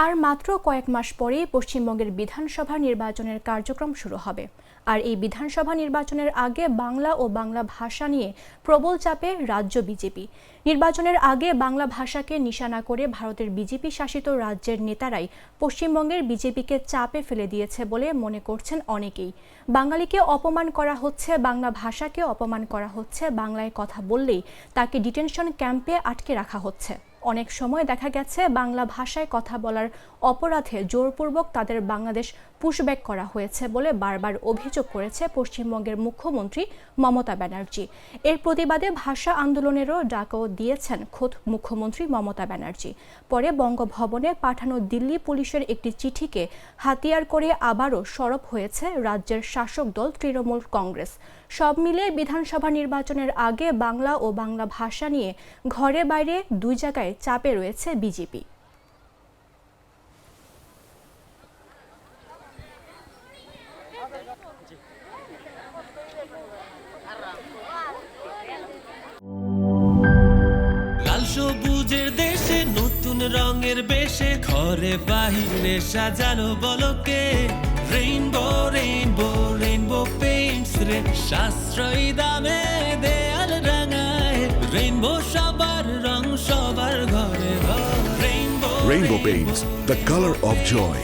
আর মাত্র কয়েক মাস পরেই পশ্চিমবঙ্গের বিধানসভা নির্বাচনের কার্যক্রম শুরু হবে। আর এই বিধানসভা নির্বাচনের আগে বাংলা ও বাংলা ভাষা নিয়ে প্রবল চাপে রাজ্য বিজেপি। নির্বাচনের আগে বাংলা ভাষাকে নিশানা করে ভারতের বিজেপি শাসিত রাজ্যের নেতারাই পশ্চিমবঙ্গের বিজেপিকে চাপে ফেলে দিয়েছে বলে মনে করছেন অনেকেই। বাঙালিকে অপমান করা হচ্ছে, বাংলা ভাষাকে অপমান করা হচ্ছে, বাংলায় কথা বললেই তাকে ডিটেনশন ক্যাম্পে আটকে রাখা হচ্ছে। অনেক সময় দেখা গেছে বাংলা ভাষায় কথা বলার অপরাধে জোরপূর্বক তাদের বাংলাদেশ পুশব্যাক করা হয়েছে বলে বারবার অভিযোগ করেছে পশ্চিমবঙ্গের মুখ্যমন্ত্রী মমতা ব্যানার্জি। এর প্রতিবাদে ভাষা আন্দোলনেরও ডাকও দিয়েছেন খোদ মুখ্যমন্ত্রী মমতা ব্যানার্জি। পরে বঙ্গভবনে পাঠানো দিল্লি পুলিশের একটি চিঠিকে হাতিয়ার করে আবারও সরব হয়েছে রাজ্যের শাসক দল তৃণমূল কংগ্রেস। সব মিলে বিধানসভা নির্বাচনের আগে বাংলা ও বাংলা ভাষা নিয়ে ঘরে বাইরে দুই জায়গায় চাপে রয়েছে বিজেপি। লাল সবুজের দেশে নতুন রঙের বেশে ঘরে বাহিরে সাজানো বলকে রেইনবো রেইনবো রেইনবো পেইন্টস রে সাশ্রয়ী দামে দেয়াল রাঙায় রেইনবো সবার রং সবার ঘরে ঘরে Rainbow Paints, the color of joy.